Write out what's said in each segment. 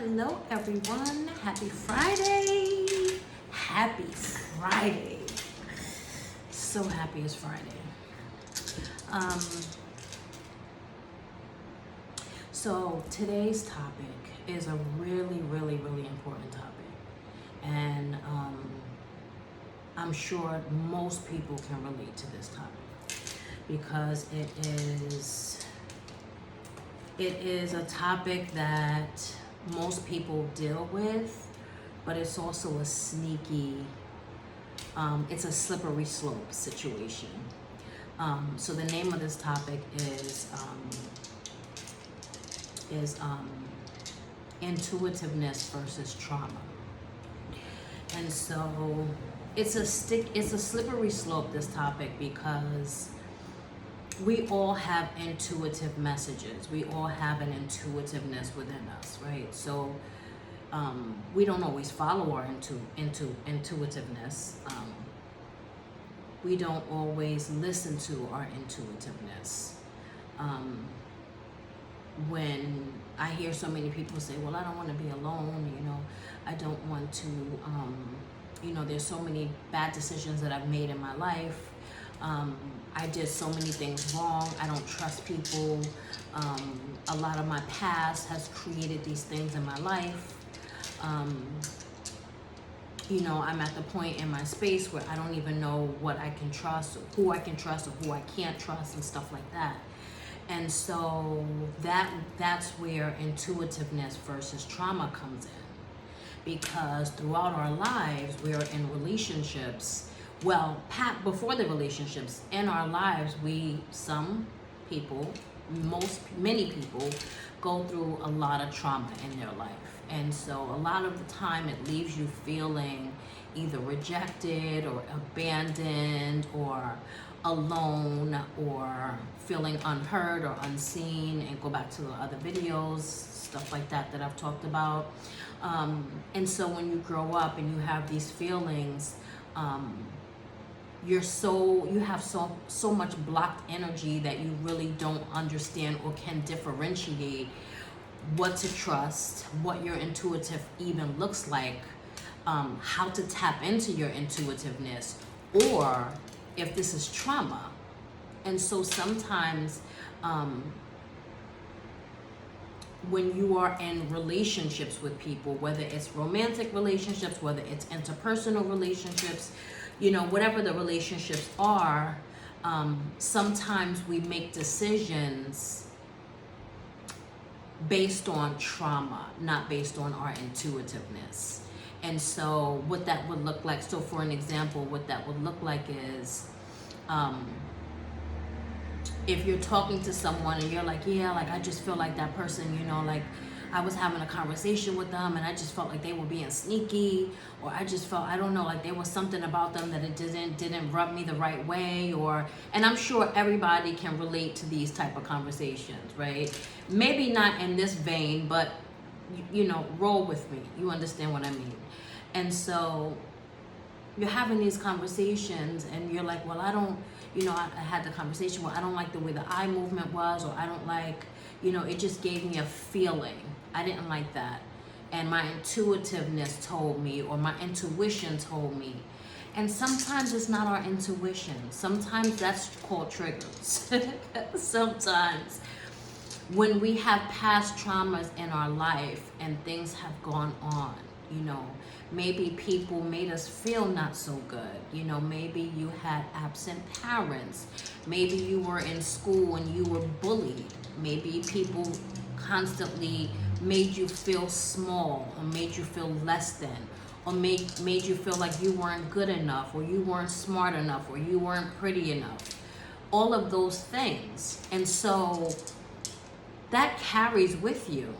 Hello, everyone. Happy Friday. Happy Friday. So happy it's Friday. So today's topic is a really, really, really important topic. And I'm sure most people can relate to this topic because it is a topic that most people deal with, but it's also a sneaky, it's a slippery slope situation. So the name of this topic is intuitiveness versus trauma. And so it's a slippery slope, this topic, because we all have intuitive messages. We all have an intuitiveness within us, right? So we don't always follow our intuitiveness. We don't always listen to our intuitiveness. When I hear so many people say, well, I don't want to be alone, I don't want to, there's so many bad decisions that I've made in my life. I did so many things wrong. I don't trust people. A lot of my past has created these things in my life. I'm at the point in my space where I don't even know what I can trust, or who I can trust, or who I can't trust, and stuff like that. And so that's where intuitiveness versus trauma comes in. Because throughout our lives, we're in relationships. Well, before the relationships, in our lives, many people go through a lot of trauma in their life. And so a lot of the time it leaves you feeling either rejected or abandoned or alone or feeling unheard or unseen, and go back to the other videos, stuff like that I've talked about. And so when you grow up and you have these feelings, you have so much blocked energy that you really don't understand or can differentiate what to trust, what your intuitive even looks like, how to tap into your intuitiveness, or if this is trauma. And so sometimes when you are in relationships with people, whether it's romantic relationships, whether it's interpersonal relationships, whatever the relationships are, sometimes we make decisions based on trauma, not based on our intuitiveness. And so what that would look like, so for an example, what that would look like is, if you're talking to someone and you're like, yeah, like I just feel like that person, like I was having a conversation with them and I just felt like they were being sneaky, or I just felt, I don't know, like there was something about them that it didn't rub me the right way, and I'm sure everybody can relate to these type of conversations, right? Maybe not in this vein, but roll with me. You understand what I mean? And so you're having these conversations and you're like, well, I don't, I had the conversation where I don't like the way the eye movement was, or I don't like, it just gave me a feeling. I didn't like that. And my intuitiveness told me, or my intuition told me. And sometimes it's not our intuition. Sometimes that's called triggers. Sometimes when we have past traumas in our life and things have gone on, maybe people made us feel not so good. Maybe you had absent parents. Maybe you were in school and you were bullied. Maybe people constantly made you feel small, or made you feel less than, or made you feel like you weren't good enough, or you weren't smart enough, or you weren't pretty enough. All of those things. And so that carries with you.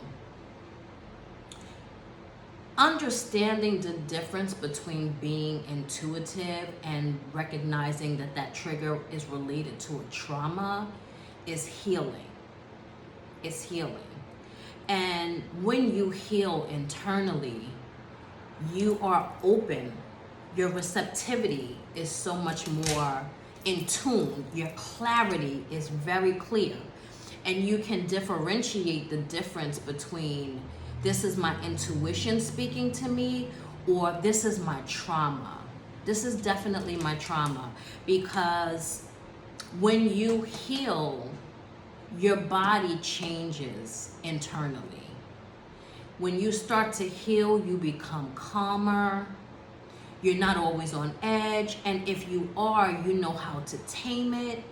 Understanding the difference between being intuitive and recognizing that trigger is related to a trauma is healing. It's healing. And when you heal internally, you are open. Your receptivity is so much more in tune. Your clarity is very clear. And you can differentiate the difference between this is my intuition speaking to me, or this is my trauma. This is definitely my trauma, because when you heal, your body changes internally. When you start to heal, you become calmer. You're not always on edge. And if you are, you know how to tame it.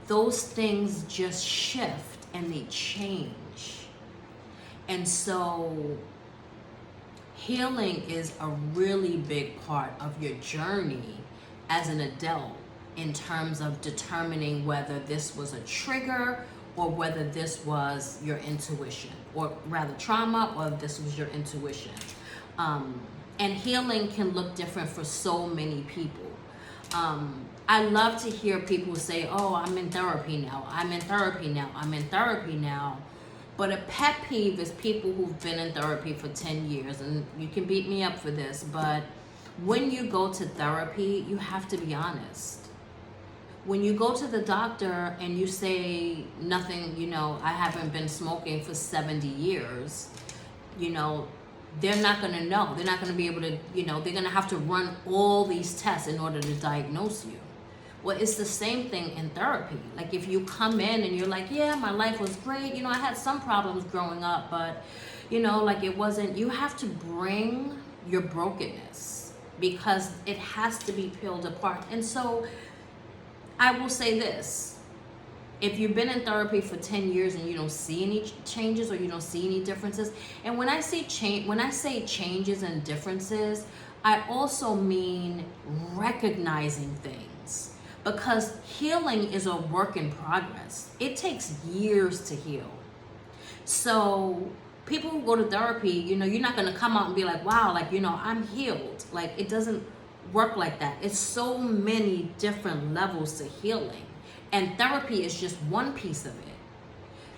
Those things just shift and they change. And so healing is a really big part of your journey as an adult, in terms of determining whether this was a trigger or whether this was your intuition, or rather trauma, or this was your intuition. And healing can look different for so many people. I love to hear people say, oh, I'm in therapy now, I'm in therapy now, I'm in therapy now. But a pet peeve is people who've been in therapy for 10 years, and you can beat me up for this, but when you go to therapy, you have to be honest. When you go to the doctor and you say nothing, I haven't been smoking for 70 years, they're not going to know. They're not going to be able to, they're going to have to run all these tests in order to diagnose you. Well, it's the same thing in therapy. Like if you come in and you're like, yeah, my life was great. I had some problems growing up, but, it wasn't, you have to bring your brokenness, because it has to be peeled apart. And so I will say this: if you've been in therapy for 10 years and you don't see any changes, or you don't see any differences, and when I say changes and differences, I also mean recognizing things, because healing is a work in progress. It takes years to heal. So people who go to therapy, you're not going to come out and be like, wow, I'm healed. Like, it doesn't work like that. It's so many different levels to healing, and therapy is just one piece of it.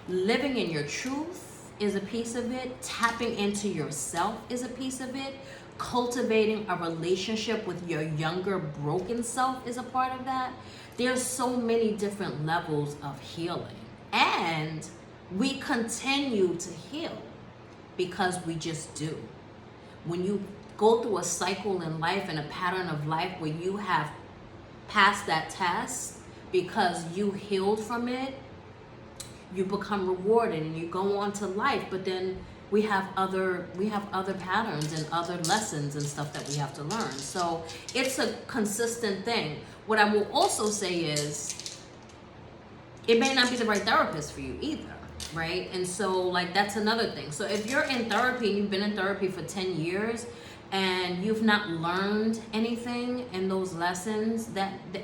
Living in your truth is a piece of it. Tapping into yourself is a piece of it. Cultivating a relationship with your younger broken self is a part of that. There's so many different levels of healing, and we continue to heal because we just do. When you go through a cycle in life and a pattern of life where you have passed that test because you healed from it, you become rewarded and you go on to life. But then we have other patterns and other lessons and stuff that we have to learn. So it's a consistent thing. What I will also say is, it may not be the right therapist for you either, right? And so that's another thing. So if you're in therapy and you've been in therapy for 10 years and you've not learned anything in those lessons,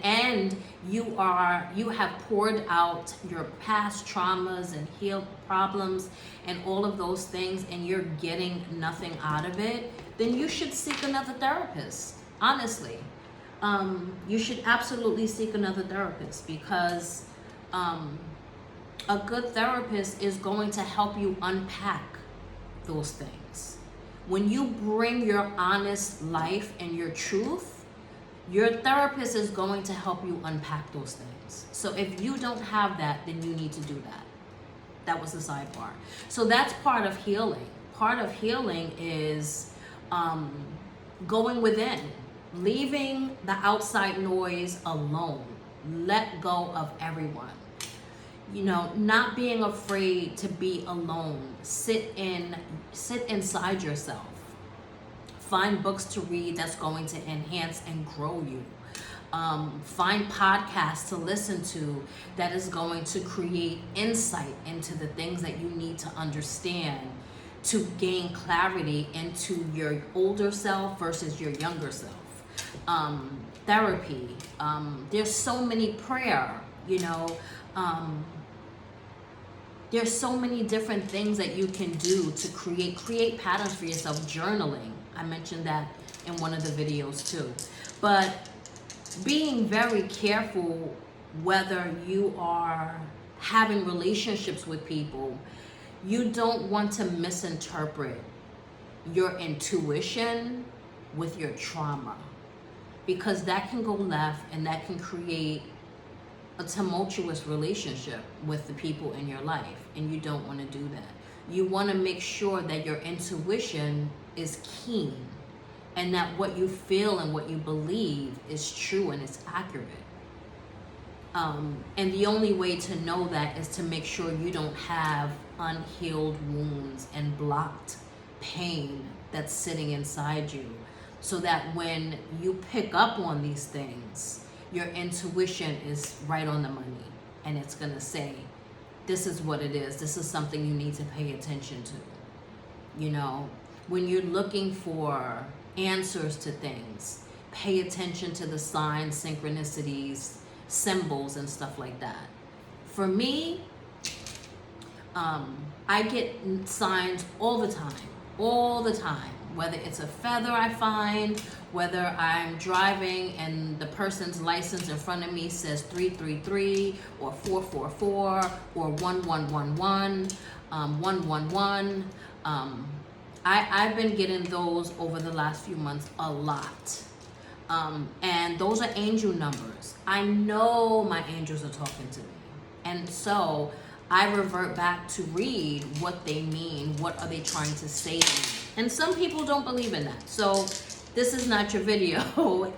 and you have poured out your past traumas and healed problems and all of those things, and you're getting nothing out of it, then you should seek another therapist. Honestly, you should absolutely seek another therapist, because a good therapist is going to help you unpack those things. When you bring your honest life and your truth, your therapist is going to help you unpack those things. So if you don't have that, then you need to do that. That was the sidebar. So that's part of healing. Part of healing is going within, leaving the outside noise alone. Let go of everyone. Not being afraid to be alone. Sit inside yourself. Find books to read that's going to enhance and grow you. Find podcasts to listen to that is going to create insight into the things that you need to understand to gain clarity into your older self versus your younger self. Therapy. There's so many prayer, there's so many different things that you can do to create patterns for yourself. Journaling, I mentioned that in one of the videos too. But being very careful whether you are having relationships with people, you don't want to misinterpret your intuition with your trauma, because that can go left and that can create a tumultuous relationship with the people in your life, and you don't want to do that. you want to make sure that your intuition is keen and that what you feel and what you believe is true and it's accurate. And the only way to know that is to make sure you don't have unhealed wounds and blocked pain that's sitting inside you, so that when you pick up on these things, your intuition is right on the money and it's going to say, this is what it is. This is something you need to pay attention to. You know, when you're looking for answers to things, pay attention to the signs, synchronicities, symbols, and stuff like that. For me, I get signs all the time, whether it's a feather I find, whether I'm driving and the person's license in front of me says 333 or 444 or 1111, 111. I've been getting those over the last few months a lot. And those are angel numbers. I know my angels are talking to me. And so I revert back to read what they mean. What are they trying to say to me? And some people don't believe in that. So this is not your video.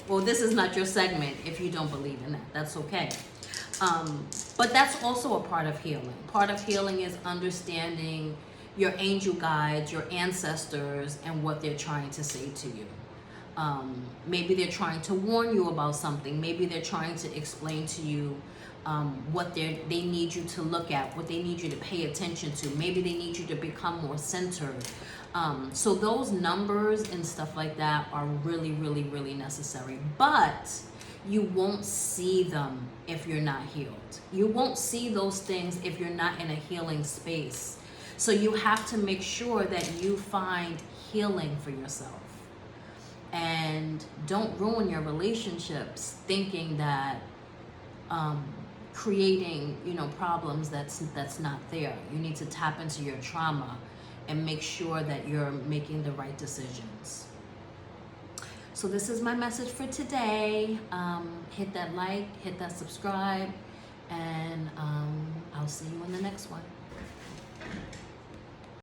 Well, this is not your segment if you don't believe in that. That's okay. But that's also a part of healing. Part of healing is understanding your angel guides, your ancestors, and what they're trying to say to you. Maybe they're trying to warn you about something. Maybe they're trying to explain to you what they need you to look at, what they need you to pay attention to. Maybe they need you to become more centered. So those numbers and stuff like that are really, really, really necessary. But you won't see them if you're not healed. You won't see those things if you're not in a healing space. So you have to make sure that you find healing for yourself. And don't ruin your relationships thinking that creating, problems that's not there. You need to tap into your trauma and make sure that you're making the right decisions. So this is my message for today. Hit that like, hit that subscribe, and I'll see you in the next one.